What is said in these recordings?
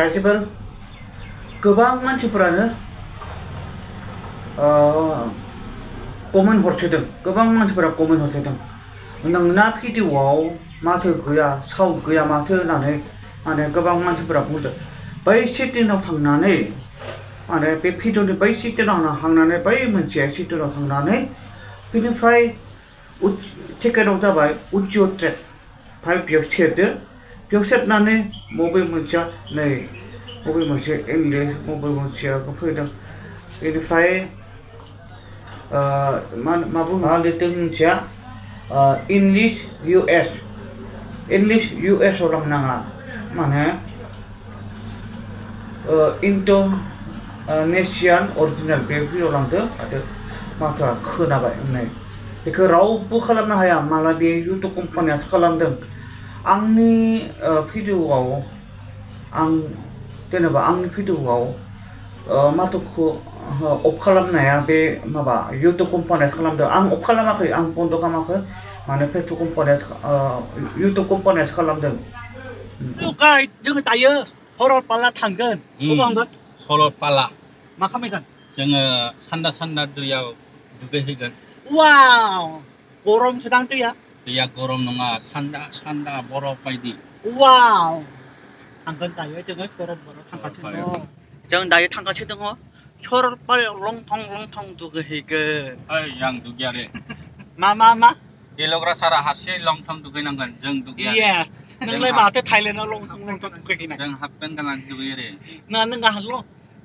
रायजोफोर गोबां मानसिफोरानो कमेन्ट हरसोदों गोबां मानसिफोरा कमेन्ट हरसोदों नोंना भिडिअआव माथो गैया साउन्ड गैया माथो होननानै माने गोबां मानसिफोरा बुंदों बै सेटिंआव थांनानै माने बे भिडिअनि बै सेटिंआव थांनानै बै मोनसे सेटिंआव थांनानै बेनिफ्राय सेकेन्डआव जाबाय अडिअ ट्रेक ओमफ्राय बेयाव सेरदो बेयाव सेरनानै बबे मोनसेया नै बबे मोनसे इंलिश बबे मोनसेया फैदों बेनिफ्राय मा बुङो लिरदों मोनसेया इंलिश US आव लांनाङा माने इन्डोनेशियान अरिजिनेल बे भिडिअ लांदो आरो माथोआ खोनाबाय होननाय बेखौ रावबो खालामनो हाया माला बे इउटुब कम्पानियासो खालामदों आंनि भिडिअआव आं जेनेबा आंनि भिडिअआव माथोखौ अफ खालामनाया बे माबा इउटुब कम्पानियासो खालामदों आं अफ खालामाखै आं बन्द खालामाखै माने फेसबुक कम्पानिया इउटुब कम्पानियासो खालामदों जोङो दायो सरलपारा थांगोन बबाव थांगोन सरलपारा मा खालामगोन जोङो सान्दा सान्दा दैयाव दुगैहैगोन वाव गरमसोदां दैया गरम नङा सान्दा सान्दा बरफ बायदि वाव थांगोन दायो जोङो सरलपारायाव थांगासिनो दङ जों दायो थांगासिनो दङ सरलपारायाव लंथं दुगैहैगोन ओइ आं दुगैया रे मा गेलेग्रा सारा हारसिङै लंथं दुगैनांगोन जों दुगैया नोंलाय माथो थाइलेण्डआव लंथं दुगैहैनाय जों हाफ पेन्ट गाननानै दुगैयो रे नोंहा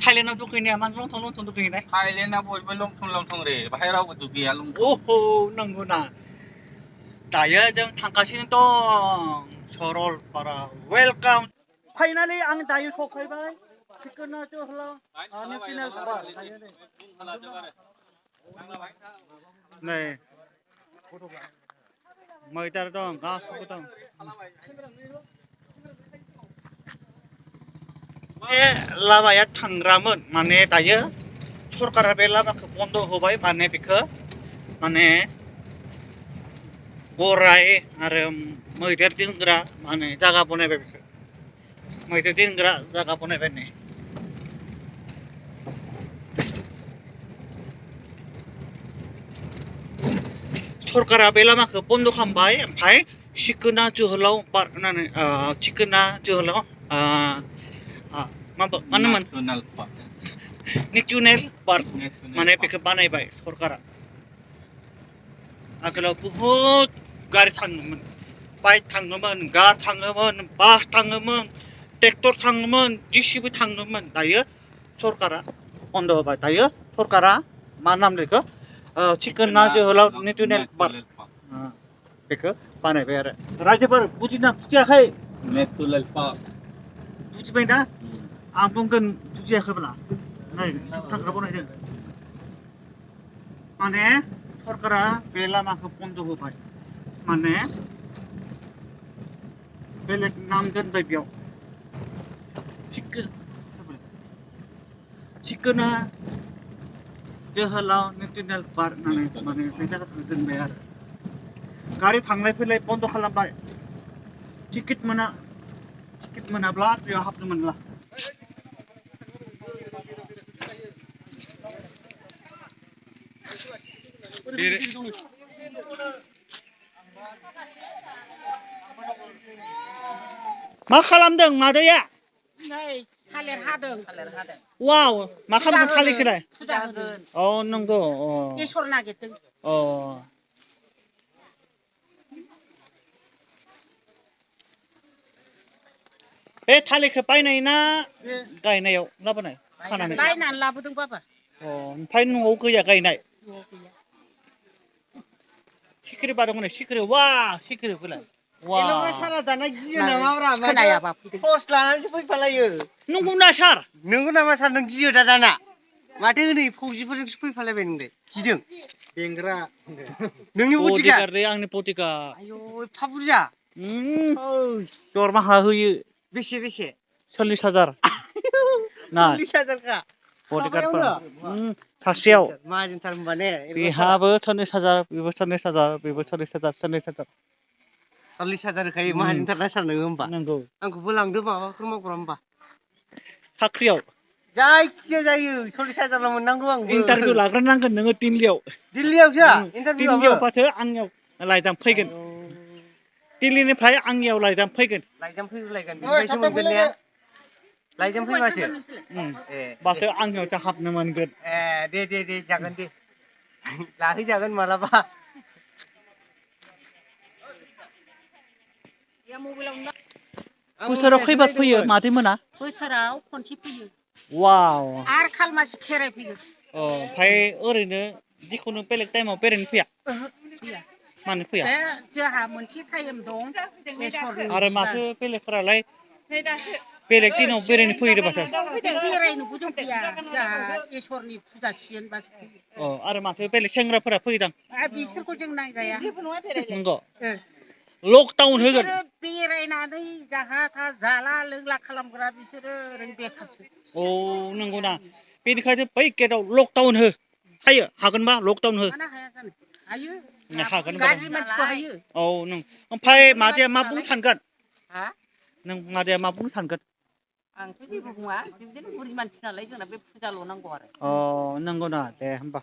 थाइलेण्डआव दुगैनाया मा लंथं दुगैनाय थाइलेण्डआ बयबो लंथं रे बाहाय रावबो दुगैया लंथं ओहो नंगौ ना दायो जों थांगासिनो दं सरलपारा वेलकाम फाइनालि आं दायो सफैबाय चिकोना जोहोलाव नेसनेल पार्क नै मैदेर दं गासिबो दं बे लामाया थांग्रामोन माने दायो सरकारा बे लामाखौ बन्द होबाय माने बेखौ माने गराय आरो मैदेर दोनग्रा माने जायगा बनायबाय बेखौ मैदेर दोनग्रा जायगा बनायबाय नै सरकारा बे लामाखौ बन्द खालामबाय ओमफ्राय चिकोना जोहोलाव पार्क होननानै चिकोना जोहोलाव मा होनोमोन नेसनेल पार्क माने बेखौ बानायबाय सरकारा आगोलाव बुहुत गारि थाङोमोन बाइक थाङोमोन कार थाङोमोन बास थाङोमोन ट्रेक्टर थाङोमोन जेसिबि थाङोमोन दायो सरकारा बन्द होबाय दायो सरकारा मा नाम लिरखो चिकोना जोहोलाव नेसनेल पार्क बेखौ बानायबाय आरो रायजोफोर बुजियाखै नेसनेल पार्क बुजिबाय ना आं बुंगोन बुजियाखैब्ला नै थांग्रा बनायदों माने सरकारा बे लामाखौ बन्द होबाय माने बेलेग नाम दोनबाय बेयाव चिकोना जोहोलाव नेसनेल पार्क होननानै माने बे जायगाखौ दोनबाय आरो गारि थांलाय फैलाय बन्द खालामबाय टिकेट मोनाब्ला बेयाव हाबनो मोनला मा खालामदों मादैया नै थालिर हादों वाव मा खालामदों थालिरखौलाय फुजा होगोन अ नंगौ बेसर नागिरदों अ बे थालिरखौ बायनाय ना गायनायाव लाबोनाय खानानै बायनानै लाबोदों बाबा अ ओमफ्राय न'आव गैया गायनाय न'आव गैया सिखिरि बादोंमोन सिखिरि वा सिखिरिफोरलाय एल'रा सारा दाना गियो नामाब्रा सिखोनायाबा फैदों टर्स लानानैसो फैफालायो नंगौना सार नोंगौ नामा सार नों गियो दा दाना माथो नै फौजिफोरजोंसो फैफालायबाय नोंलाय गिदों बेंग्रा नोंनि बडिगार्ड बडिगार्ड रे आंनि बडिगार्ड आयौ एफा बुरजा दरमाहा होयो बेसे 40,000 ना 40,000 बडिगार्डफोरा सासेयाव माहाजोनथार होनबा ने बेहाबो 40,000 बेबो 40,000 बेबो 40,000 40,000 40,000 होखायो माहाजोनथार ना सार नोङो होमबा नंगौ आंखौबो लांदो माबाफोर मावग्रा होमबा साख्रियाव जायखिजाया जायो 40,000 मोननांगौ आंबो इन्टारभिउ लाग्रोनांगोन नोङो दिल्लीयाव दिल्लीयावसो इन्टारभिउआबो दिल्लीयाव फाथो आंनियाव लाइजाम फैगोन दिल्लीनिफ्राय आंनियाव लाइजाम फैगोन लाइजाम फैलायगोन बिनिफ्रायसो मोनगोन ने लाइजाम फैबासो ए माथो आंनियावसो हाबनो मोनगोन ए दे जागोन दे लाहैजागोन मालाबा बोसोराव खैबार फैयो मादै मोना बोसोराव खनसे फैयो वाव आरो खालमासि खेराइ फैगोन ओमफ्राय ओरैनो जिखुनु बेलेग टाइमाव बेरायनो फैया ओहो फैया मानो फैया बे जोंहा मोनसे टाइम दं बेसरनि आरो माथो बेलेगफोरालाय बेलेग दिनाव बेरायनो फैयो माथो बेरायनोबो जों फैया जोंहा इसोरनि फुजा सिजोनबासो फैयो आरो माथो बेलेग सेंग्राफोरा फैयोदां बिसोरखौ जों नायजाया नंगौ लकडाउन होगोन बिसोरो बेरायनानै जाहा था जाला लोंला खालामग्रा बिसोरो ओरैनो बेखारसो नंगौ ना बेनिखायनो बै गेटआव लकडाउन हो हायो हागोनबा लकडाउन हो मानो हाया जानो हायो हागोन गाज्रि मानसिखौ हायो नों ओमफ्राय मादैया मा बुंनो सानगोन हा नों मादैया मा बुंनो सानगोन आंथ' जेबो बुङा बिदिनो बुरि मानसि नालाय जोंना बे फुजाल' नांगौ आरो नंगौ ना दे होमबा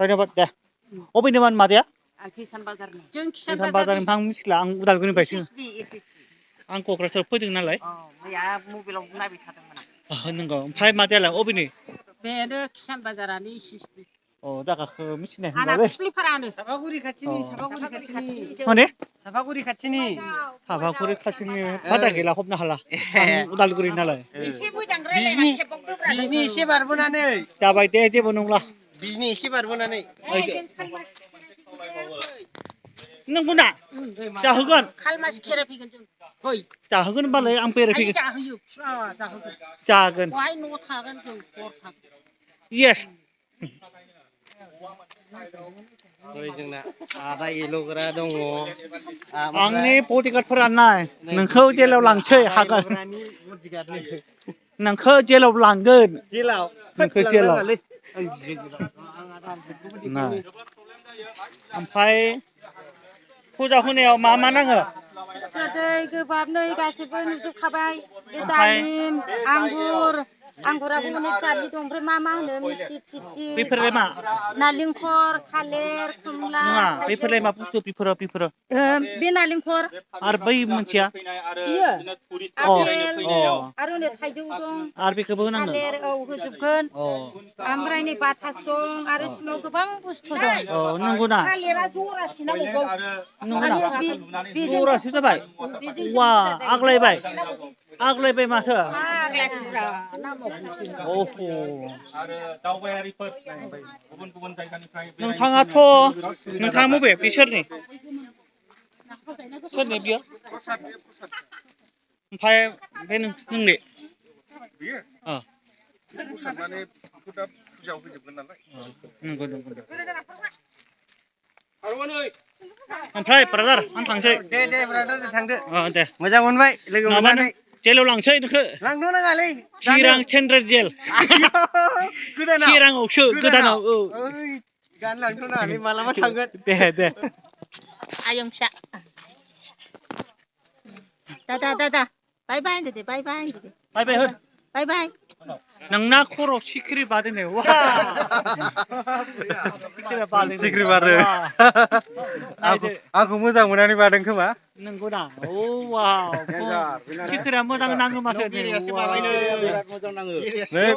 धन्यबाद दे अबेनिमोन मादैया आं किसान बाजारनि जों किसान बाजारनिफ्राय आं मिथिला आं उदालगुरिनिफ्रायसो SSB आं क'क्राझाराव फैदों नालाय मैया मबाइलाव नायबाय थादोंमोन आं नंगौ ओमफ्राय मादैयालाय अबेनि बेनो किसान बाजारानो SSB जायगाखौ मिथिनाय आंना होनबालै खुस्लिफारानो सापागुरि खाथिनि माने सापागुरि खाथिनि सापागुरि खाथिनि बादा गैला हबनो हाला आं उदालगुरि नालाय एसे मोजां रायलायना सेबबावदोब्रा बिजनि एसे बारबोनानै जाबाय दे जेबो नंला बिजनि एसे बारबोनानै नंगौ ना जाहोगोन खालमासि खेराइ फैगोन जों फै जाहोगोन होनबालाय आं बेरायफैगोन जाहोयो फुरा जाहोगोन जागोन बहाय न' थागोन जों हर थागोन येस जोंना आदा एल'ग्रा दङ आंनि बडिगार्डफोरा नाय नोंखौ जेलाव लांसै हागोन नोंखौ जेलाव लांगोन जेलाव नोंखौ जेलाव ओमफ्राय फुजा होनायाव मा मा नाङो दै गोबाब नै गासिबो नुजोबखाबाय बे दालिम आंगुराबो अनेक जातनि दं ओमफ्राय मा होनो मिथि थिथि बेफोरलाय मा नालेंखर थालिर खमला नङा बेफोरलाय मा बुस्थु बेफोरो बे नालेंखर आरो बै मोनसेया बियो आपेल आरो नै थाइजौ दं आरो बेखौबो होनांगोन थालिर होजोबगोन ओमफ्राय नै बातास दं आरो सिङाव गोबां बुस्थु दं नंगौ ना थालिरा जरासे नांगौ जरासे जाबाय वा आग्लायबाय माथो नोंथाङा बबे बिसोरनि सोरनि बियो ओमफ्राय बे नोंनि नंगौ ओमफ्राय ब्रादार आं थांसै दे ब्रादार थांदो दे मोजां मोनबाय लोगो मोननानै जेलाव लांसै नोंखो लांनो नाङालै चिरां सेन्ट्रेल जेल चिराङावसो गोदानाव गान लांथ' नाङालै मालाबा थांगोन दे आयं फिसा दादा बाय बाय होनदो दे बाय बाय होन बाय बाय नोंना खर' सिखिरि बादोंनो वा सिख्रि बारो आंखौ मोजां मोननानै बादों खोमा नंगौ ना वाव सिखिरिया मोजां नाङो माथो बिराद मोजां नाङो